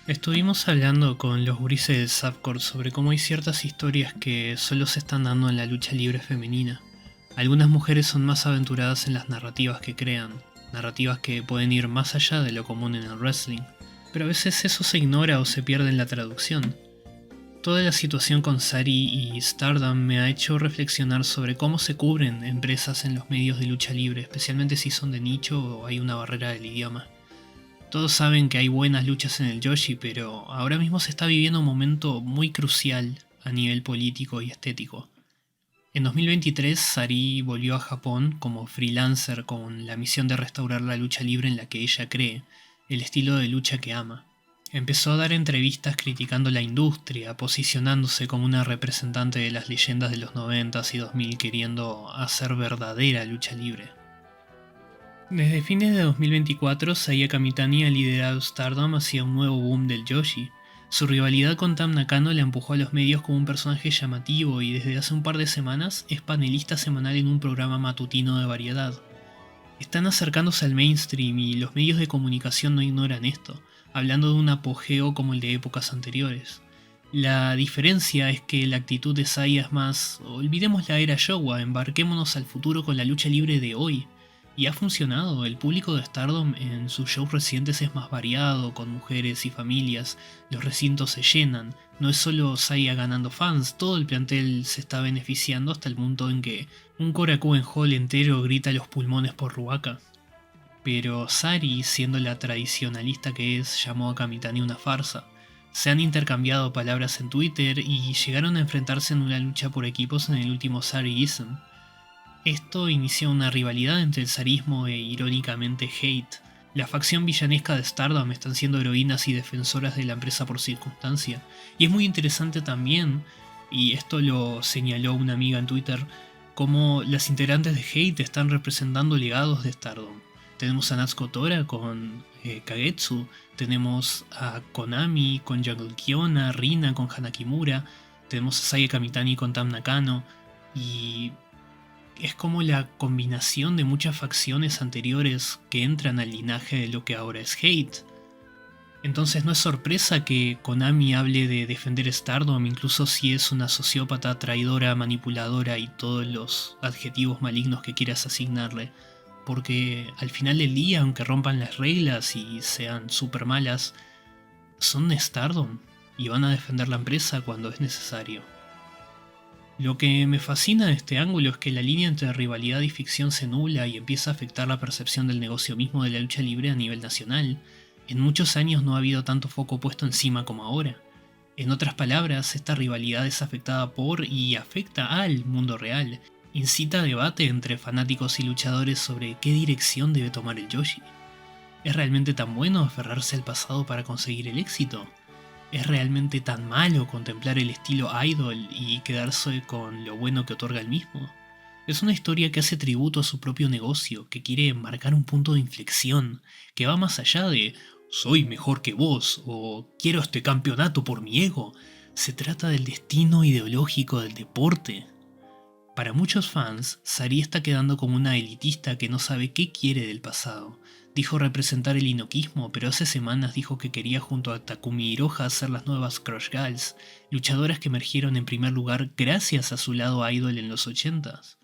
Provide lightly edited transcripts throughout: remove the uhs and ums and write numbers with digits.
Estuvimos hablando con los gurises de Subcore sobre cómo hay ciertas historias que solo se están dando en la lucha libre femenina. Algunas mujeres son más aventuradas en las narrativas que crean, narrativas que pueden ir más allá de lo común en el wrestling, pero a veces eso se ignora o se pierde en la traducción. Toda la situación con Sari y Stardom me ha hecho reflexionar sobre cómo se cubren empresas en los medios de lucha libre, especialmente si son de nicho o hay una barrera del idioma. Todos saben que hay buenas luchas en el Yoshi, pero ahora mismo se está viviendo un momento muy crucial a nivel político y estético. En 2023, Sari volvió a Japón como freelancer con la misión de restaurar la lucha libre en la que ella cree, el estilo de lucha que ama. Empezó a dar entrevistas criticando la industria, posicionándose como una representante de las leyendas de los 90s y 2000 queriendo hacer verdadera lucha libre. Desde fines de 2024, Saya Kamitani ha liderado Stardom hacia un nuevo boom del Joshi. Su rivalidad con Tam Nakano la empujó a los medios como un personaje llamativo y desde hace un par de semanas es panelista semanal en un programa matutino de variedad. Están acercándose al mainstream y los medios de comunicación no ignoran esto, hablando de un apogeo como el de épocas anteriores. La diferencia es que la actitud de Saya es más, olvidemos la era Showa, embarquémonos al futuro con la lucha libre de hoy. Y ha funcionado, el público de Stardom en sus shows recientes es más variado, con mujeres y familias, los recintos se llenan, no es solo Saya ganando fans, todo el plantel se está beneficiando hasta el punto en que un Korakuen Hall entero grita a los pulmones por Ruaka. Pero Sari, siendo la tradicionalista que es, llamó a Kamitani una farsa. Se han intercambiado palabras en Twitter y llegaron a enfrentarse en una lucha por equipos en el último Sariism. Esto inició una rivalidad entre el zarismo e irónicamente Hate. La facción villanesca de Stardom están siendo heroínas y defensoras de la empresa por circunstancia. Y es muy interesante también, y esto lo señaló una amiga en Twitter, cómo las integrantes de Hate están representando legados de Stardom. Tenemos a Natsuko Tora con Kagetsu, tenemos a Konami con Jungle Kiona, Rina con Hanakimura, tenemos a Saya Kamitani con Tam Nakano, y es como la combinación de muchas facciones anteriores que entran al linaje de lo que ahora es Hate. Entonces no es sorpresa que Konami hable de defender Stardom, incluso si es una sociópata, traidora, manipuladora y todos los adjetivos malignos que quieras asignarle. Porque al final del día, aunque rompan las reglas y sean super malas, son de Stardom y van a defender la empresa cuando es necesario. Lo que me fascina de este ángulo es que la línea entre rivalidad y ficción se nubla y empieza a afectar la percepción del negocio mismo de la lucha libre a nivel nacional. En muchos años no ha habido tanto foco puesto encima como ahora. En otras palabras, esta rivalidad es afectada por y afecta al mundo real. Incita a debate entre fanáticos y luchadores sobre qué dirección debe tomar el Joshi. ¿Es realmente tan bueno aferrarse al pasado para conseguir el éxito? ¿Es realmente tan malo contemplar el estilo idol y quedarse con lo bueno que otorga el mismo? Es una historia que hace tributo a su propio negocio, que quiere marcar un punto de inflexión, que va más allá de soy mejor que vos o quiero este campeonato por mi ego. Se trata del destino ideológico del deporte. Para muchos fans, Sari está quedando como una elitista que no sabe qué quiere del pasado. Dijo representar el inoquismo, pero hace semanas dijo que quería junto a Takumi Iroha ser las nuevas Crush Girls, luchadoras que emergieron en primer lugar gracias a su lado idol en los 80s.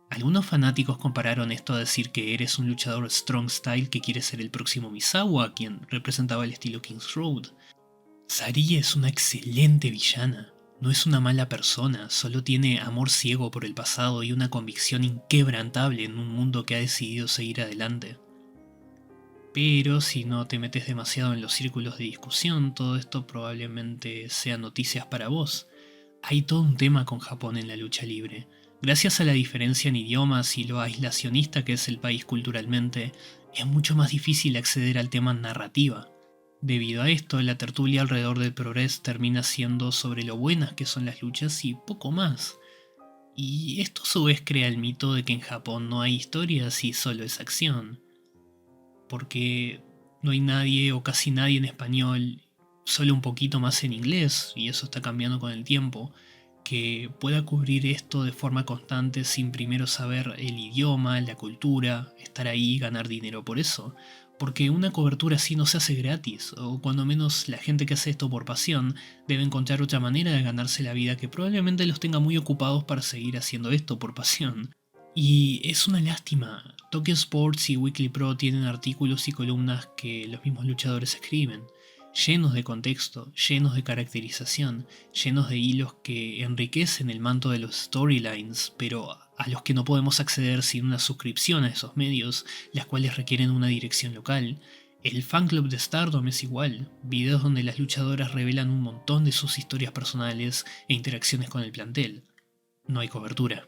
Algunos fanáticos compararon esto a decir que eres un luchador strong style que quiere ser el próximo Misawa, quien representaba el estilo King's Road. Sari es una excelente villana. No es una mala persona, solo tiene amor ciego por el pasado y una convicción inquebrantable en un mundo que ha decidido seguir adelante. Pero si no te metes demasiado en los círculos de discusión, todo esto probablemente sea noticias para vos. Hay todo un tema con Japón en la lucha libre. Gracias a la diferencia en idiomas y lo aislacionista que es el país culturalmente, es mucho más difícil acceder al tema narrativa. Debido a esto, la tertulia alrededor del progreso termina siendo sobre lo buenas que son las luchas y poco más. Y esto a su vez crea el mito de que en Japón no hay historias y solo es acción. Porque no hay nadie o casi nadie en español, solo un poquito más en inglés, y eso está cambiando con el tiempo, que pueda cubrir esto de forma constante sin primero saber el idioma, la cultura, estar ahí y ganar dinero por eso. porque una cobertura así no se hace gratis, o cuando menos la gente que hace esto por pasión debe encontrar otra manera de ganarse la vida que probablemente los tenga muy ocupados para seguir haciendo esto por pasión. Y es una lástima. Tokyo Sports y Weekly Pro tienen artículos y columnas que los mismos luchadores escriben, llenos de contexto, llenos de caracterización, llenos de hilos que enriquecen el manto de los storylines, pero a los que no podemos acceder sin una suscripción a esos medios, las cuales requieren una dirección local. El fan club de Stardom es igual, videos donde las luchadoras revelan un montón de sus historias personales e interacciones con el plantel. No hay cobertura.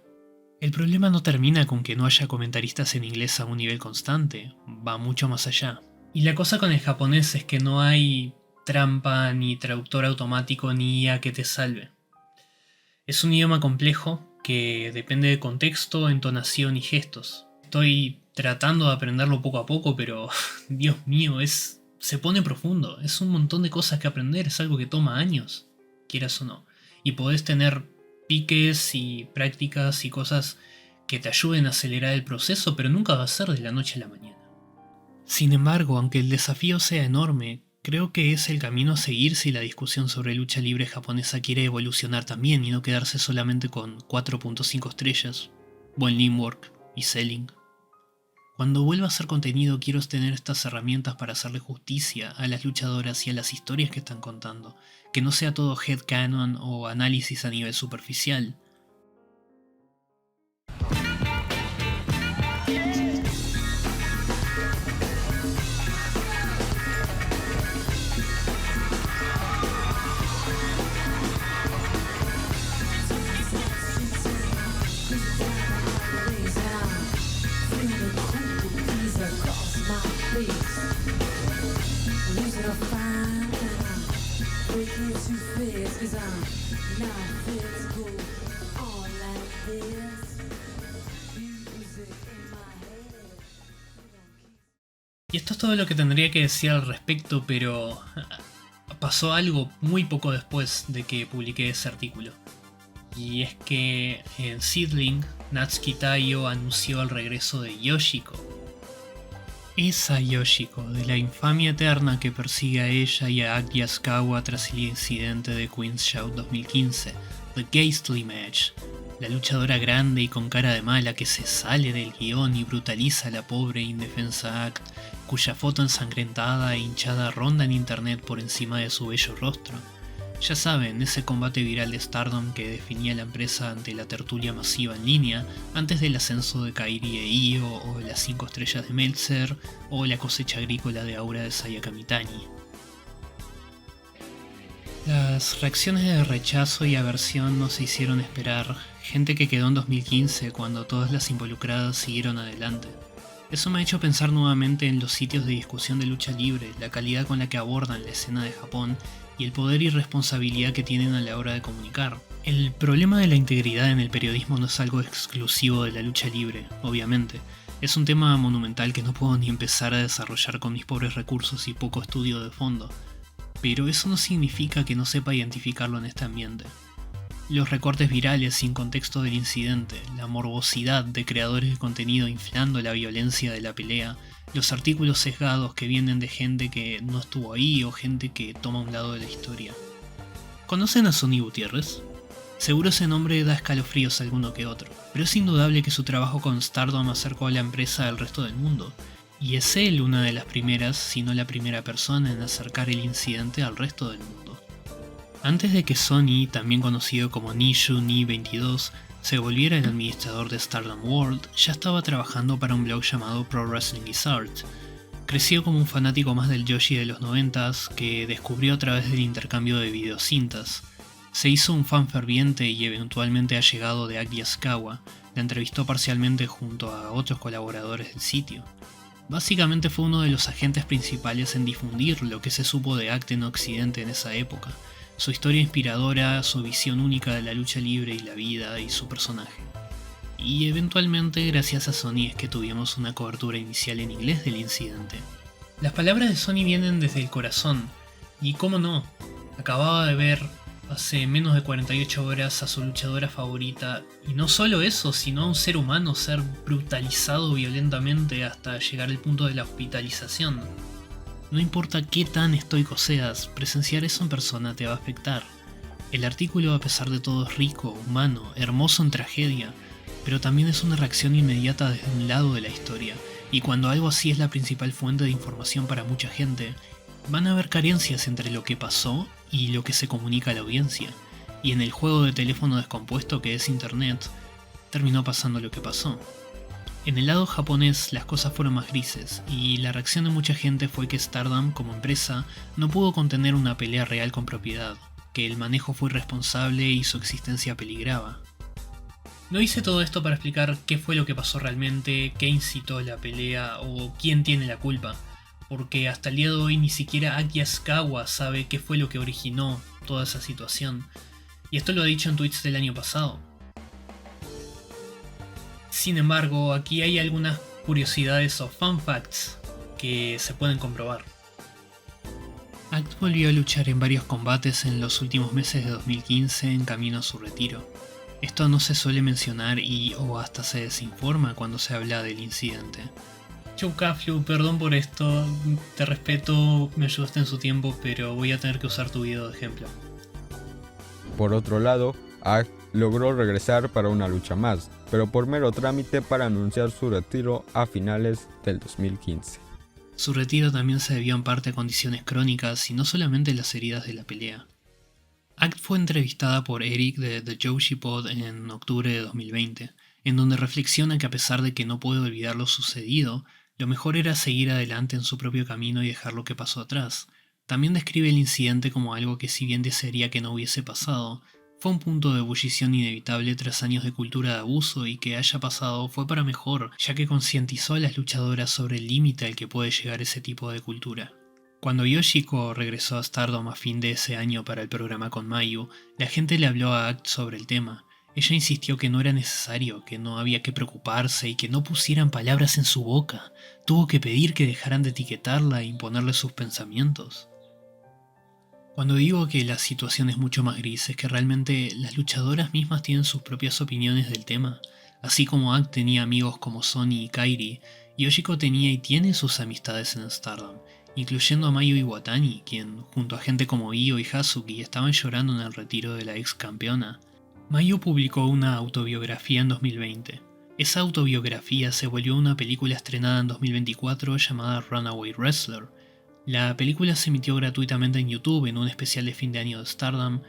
El problema no termina con que no haya comentaristas en inglés a un nivel constante, va mucho más allá. Y la cosa con el japonés es que no hay trampa, ni traductor automático, ni IA que te salve. Es un idioma complejo que depende de contexto, entonación y gestos. Estoy tratando de aprenderlo poco a poco, pero Dios mío, se pone profundo. Es un montón de cosas que aprender, es algo que toma años, quieras o no. Y podés tener piques y prácticas y cosas que te ayuden a acelerar el proceso, pero nunca va a ser de la noche a la mañana. Sin embargo, aunque el desafío sea enorme, creo que es el camino a seguir si la discusión sobre lucha libre japonesa quiere evolucionar también y no quedarse solamente con 4.5 estrellas, buen leanwork y selling. Cuando vuelva a hacer contenido quiero tener estas herramientas para hacerle justicia a las luchadoras y a las historias que están contando, que no sea todo headcanon o análisis a nivel superficial. Y esto es todo lo que tendría que decir al respecto, pero pasó algo muy poco después de que publiqué ese artículo. Y es que en Seedling, Natsuki Taiyo anunció el regreso de Yoshiko. Esa Yoshiko, de la infamia eterna que persigue a ella y a Aki Asukawa tras el incidente de Queen's Shout 2015, The Ghastly Match, la luchadora grande y con cara de mala que se sale del guión y brutaliza a la pobre indefensa Act, cuya foto ensangrentada e hinchada ronda en internet por encima de su bello rostro. Ya saben, ese combate viral de Stardom que definía la empresa ante la tertulia masiva en línea antes del ascenso de Kairi e Io, o las 5 estrellas de Meltzer, o la cosecha agrícola de Aura de Sayaka Mitani. Las reacciones de rechazo y aversión no se hicieron esperar, gente que quedó en 2015 cuando todas las involucradas siguieron adelante. Eso me ha hecho pensar nuevamente en los sitios de discusión de lucha libre, la calidad con la que abordan la escena de Japón y el poder y responsabilidad que tienen a la hora de comunicar. El problema de la integridad en el periodismo no es algo exclusivo de la lucha libre, obviamente. Es un tema monumental que no puedo ni empezar a desarrollar con mis pobres recursos y poco estudio de fondo. Pero eso no significa que no sepa identificarlo en este ambiente. Los recortes virales sin contexto del incidente, la morbosidad de creadores de contenido inflando la violencia de la pelea, los artículos sesgados que vienen de gente que no estuvo ahí o gente que toma un lado de la historia. ¿Conocen a Sonny Gutiérrez? Seguro ese nombre da escalofríos a alguno que otro, pero es indudable que su trabajo con Stardom acercó a la empresa al resto del mundo, y es él una de las primeras, si no la primera persona en acercar el incidente al resto del mundo. Antes de que Sonny, también conocido como Nishu Ni 22, se volviera el administrador de Stardom World, ya estaba trabajando para un blog llamado Pro Wrestling is Art. Creció como un fanático más del Joshi de los 90s que descubrió a través del intercambio de videocintas. Se hizo un fan ferviente y eventualmente allegado de Aki Asukawa, la entrevistó parcialmente junto a otros colaboradores del sitio. Básicamente fue uno de los agentes principales en difundir lo que se supo de Act en Occidente en esa época. Su historia inspiradora, su visión única de la lucha libre y la vida y su personaje. Y eventualmente gracias a Sony es que tuvimos una cobertura inicial en inglés del incidente. Las palabras de Sony vienen desde el corazón, y cómo no, acababa de ver hace menos de 48 horas a su luchadora favorita, y no solo eso, sino a un ser humano ser brutalizado violentamente hasta llegar al punto de la hospitalización. No importa qué tan estoico seas, presenciar eso en persona te va a afectar. El artículo, a pesar de todo, es rico, humano, hermoso en tragedia, pero también es una reacción inmediata desde un lado de la historia, y cuando algo así es la principal fuente de información para mucha gente, van a haber carencias entre lo que pasó y lo que se comunica a la audiencia, y en el juego de teléfono descompuesto que es internet, terminó pasando lo que pasó. En el lado japonés las cosas fueron más grises, y la reacción de mucha gente fue que Stardom como empresa no pudo contener una pelea real con propiedad, que el manejo fue irresponsable y su existencia peligraba. No hice todo esto para explicar qué fue lo que pasó realmente, qué incitó la pelea o quién tiene la culpa, porque hasta el día de hoy ni siquiera Aki Asukawa sabe qué fue lo que originó toda esa situación, y esto lo ha dicho en tweets del año pasado. Sin embargo, aquí hay algunas curiosidades o fun facts que se pueden comprobar. Act volvió a luchar en varios combates en los últimos meses de 2015 en camino a su retiro. Esto no se suele mencionar o hasta se desinforma cuando se habla del incidente. Choukaflu, perdón por esto, te respeto, me ayudaste en su tiempo, pero voy a tener que usar tu video de ejemplo. Por otro lado, Act logró regresar para una lucha más, pero por mero trámite para anunciar su retiro a finales del 2015. Su retiro también se debió en parte a condiciones crónicas y no solamente las heridas de la pelea. Act fue entrevistada por Eric de The Joshi Pod en octubre de 2020, en donde reflexiona que a pesar de que no puede olvidar lo sucedido, lo mejor era seguir adelante en su propio camino y dejar lo que pasó atrás. También describe el incidente como algo que, si bien desearía que no hubiese pasado, fue un punto de ebullición inevitable tras años de cultura de abuso, y que haya pasado fue para mejor, ya que concientizó a las luchadoras sobre el límite al que puede llegar ese tipo de cultura. Cuando Yoshiko regresó a Stardom a fin de ese año para el programa con Mayu, la gente le habló a Act sobre el tema. Ella insistió que no era necesario, que no había que preocuparse y que no pusieran palabras en su boca. Tuvo que pedir que dejaran de etiquetarla e imponerle sus pensamientos. Cuando digo que la situación es mucho más gris, es que realmente las luchadoras mismas tienen sus propias opiniones del tema. Así como Act tenía amigos como Sonny y Kairi, Yoshiko tenía y tiene sus amistades en Stardom, incluyendo a Mayu Iwatani, quien, junto a gente como Io y Hazuki, estaban llorando en el retiro de la ex campeona. Mayu publicó una autobiografía en 2020. Esa autobiografía se volvió una película estrenada en 2024 llamada Runaway Wrestler. La película se emitió gratuitamente en YouTube en un especial de fin de año de Stardom,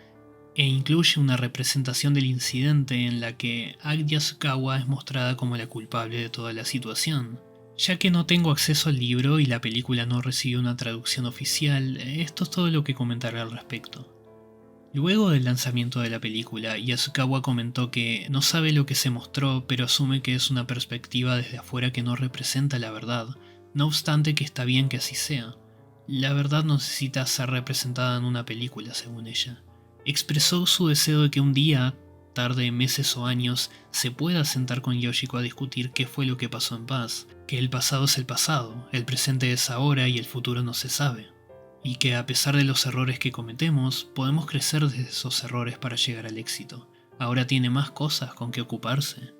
e incluye una representación del incidente en la que Act Asukawa es mostrada como la culpable de toda la situación. Ya que no tengo acceso al libro y la película no recibió una traducción oficial, esto es todo lo que comentaré al respecto. Luego del lanzamiento de la película, Asukawa comentó que no sabe lo que se mostró, pero asume que es una perspectiva desde afuera que no representa la verdad, no obstante que está bien que así sea. La verdad no necesita ser representada en una película, según ella. Expresó su deseo de que un día, tarde meses o años, se pueda sentar con Yoshiko a discutir qué fue lo que pasó en paz, que el pasado es el pasado, el presente es ahora y el futuro no se sabe, y que a pesar de los errores que cometemos, podemos crecer desde esos errores para llegar al éxito. Ahora tiene más cosas con que ocuparse.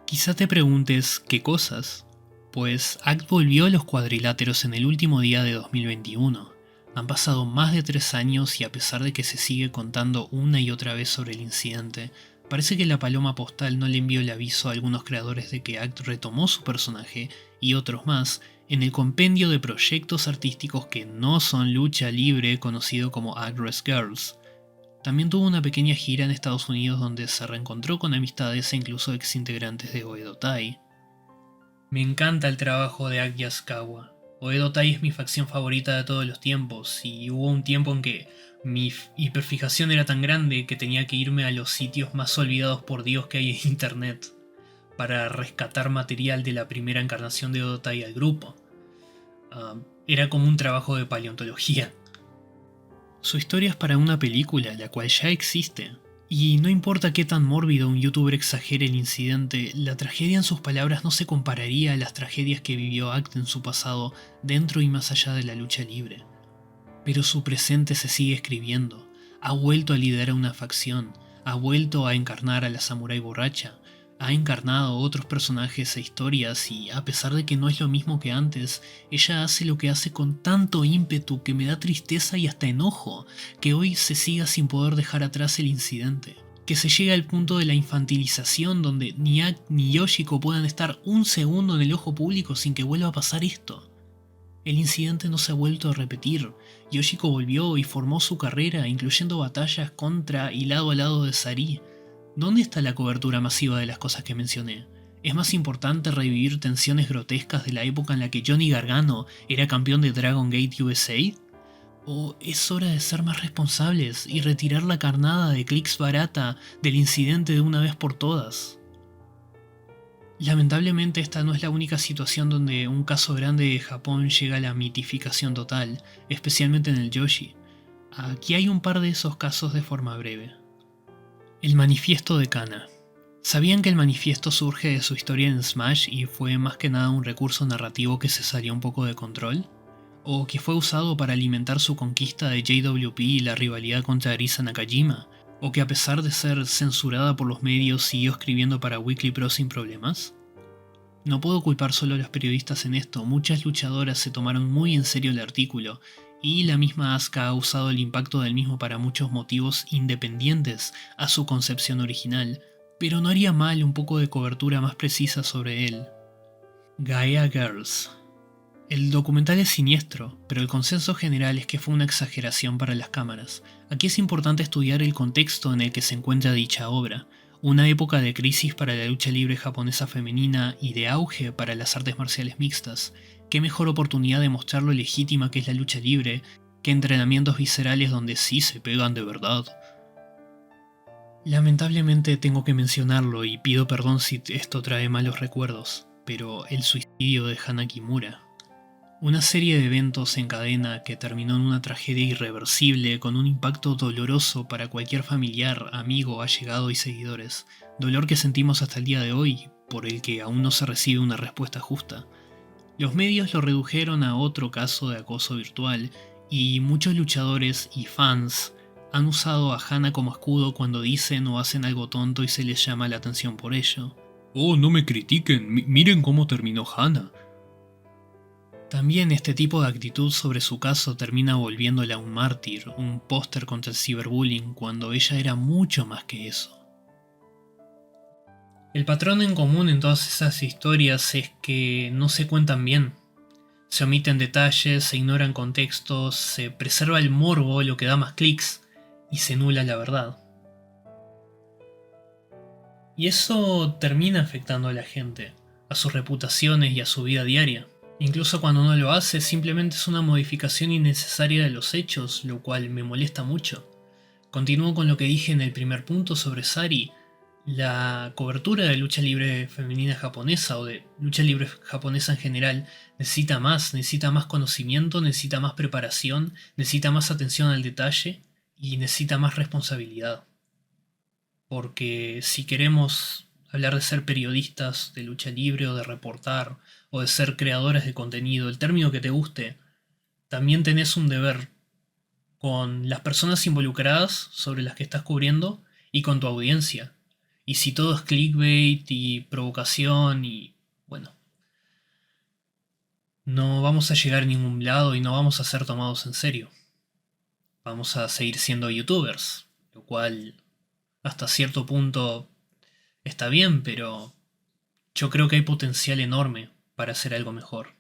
Quizá te preguntes, ¿qué cosas? Pues Act volvió a los cuadriláteros en el último día de 2021. Han pasado más de 3 años y a pesar de que se sigue contando una y otra vez sobre el incidente, parece que la paloma postal no le envió el aviso a algunos creadores de que Act retomó su personaje y otros más en el compendio de proyectos artísticos que no son lucha libre conocido como Aggress Girls. También tuvo una pequeña gira en Estados Unidos donde se reencontró con amistades e incluso exintegrantes de Oedo Tai. Me encanta el trabajo de Act Asukawa. Oedo Tai es mi facción favorita de todos los tiempos, y hubo un tiempo en que mi hiperfijación era tan grande que tenía que irme a los sitios más olvidados por Dios que hay en internet para rescatar material de la primera encarnación de Oedo Tai al grupo. Era como un trabajo de paleontología. Su historia es para una película, la cual ya existe. Y no importa qué tan mórbido un youtuber exagere el incidente, la tragedia en sus palabras no se compararía a las tragedias que vivió Act en su pasado dentro y más allá de la lucha libre. Pero su presente se sigue escribiendo. Ha vuelto a liderar una facción, ha vuelto a encarnar a la samurái borracha, ha encarnado otros personajes e historias y a pesar de que no es lo mismo que antes, ella hace lo que hace con tanto ímpetu que me da tristeza y hasta enojo que hoy se siga sin poder dejar atrás el incidente. Que se llegue al punto de la infantilización donde ni Aki ni Yoshiko puedan estar un segundo en el ojo público sin que vuelva a pasar esto. El incidente no se ha vuelto a repetir. Yoshiko volvió y formó su carrera, incluyendo batallas contra y lado a lado de Sari. ¿Dónde está la cobertura masiva de las cosas que mencioné? ¿Es más importante revivir tensiones grotescas de la época en la que Johnny Gargano era campeón de Dragon Gate USA? ¿O es hora de ser más responsables y retirar la carnada de clics barata del incidente de una vez por todas? Lamentablemente esta no es la única situación donde un caso grande de Japón llega a la mitificación total, especialmente en el Yoshi. Aquí hay un par de esos casos de forma breve. El manifiesto de Kana. ¿Sabían que el manifiesto surge de su historia en Smash y fue más que nada un recurso narrativo que se salió un poco de control? ¿O que fue usado para alimentar su conquista de JWP y la rivalidad contra Arisa Nakajima? ¿O que a pesar de ser censurada por los medios siguió escribiendo para Weekly Pro sin problemas? No puedo culpar solo a los periodistas en esto, muchas luchadoras se tomaron muy en serio el artículo, y la misma Asuka ha usado el impacto del mismo para muchos motivos independientes a su concepción original, pero no haría mal un poco de cobertura más precisa sobre él. Gaea Girls. El documental es siniestro, pero el consenso general es que fue una exageración para las cámaras. Aquí es importante estudiar el contexto en el que se encuentra dicha obra, una época de crisis para la lucha libre japonesa femenina y de auge para las artes marciales mixtas. Qué mejor oportunidad de mostrar lo legítima que es la lucha libre que entrenamientos viscerales donde sí se pegan de verdad. Lamentablemente tengo que mencionarlo y pido perdón si esto trae malos recuerdos, pero el suicidio de Hana Kimura. Una serie de eventos en cadena que terminó en una tragedia irreversible con un impacto doloroso para cualquier familiar, amigo, allegado y seguidores. Dolor que sentimos hasta el día de hoy, por el que aún no se recibe una respuesta justa. Los medios lo redujeron a otro caso de acoso virtual y muchos luchadores y fans han usado a Hana como escudo cuando dicen o hacen algo tonto y se les llama la atención por ello. Oh, no me critiquen, miren cómo terminó Hana. También este tipo de actitud sobre su caso termina volviéndola un mártir, un póster contra el ciberbullying, cuando ella era mucho más que eso. El patrón en común en todas esas historias es que no se cuentan bien. Se omiten detalles, se ignoran contextos, se preserva el morbo, lo que da más clics, y se nula la verdad. Y eso termina afectando a la gente, a sus reputaciones y a su vida diaria. Incluso cuando no lo hace, simplemente es una modificación innecesaria de los hechos, lo cual me molesta mucho. Continúo con lo que dije en el primer punto sobre Sari. La cobertura de lucha libre femenina japonesa o de lucha libre japonesa en general necesita más conocimiento, necesita más preparación, necesita más atención al detalle y necesita más responsabilidad. Porque si queremos hablar de ser periodistas de lucha libre o de reportar o de ser creadores de contenido, el término que te guste, también tenés un deber con las personas involucradas sobre las que estás cubriendo y con tu audiencia. Y si todo es clickbait y provocación y bueno, no vamos a llegar a ningún lado y no vamos a ser tomados en serio. Vamos a seguir siendo youtubers, lo cual hasta cierto punto está bien, pero yo creo que hay potencial enorme para hacer algo mejor.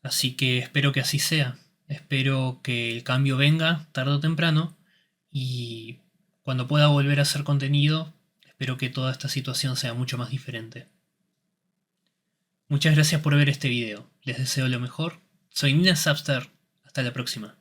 Así que espero que así sea. Espero que el cambio venga tarde o temprano y cuando pueda volver a hacer contenido, espero que toda esta situación sea mucho más diferente. Muchas gracias por ver este video. Les deseo lo mejor. Soy Nina Sapstar. Hasta la próxima.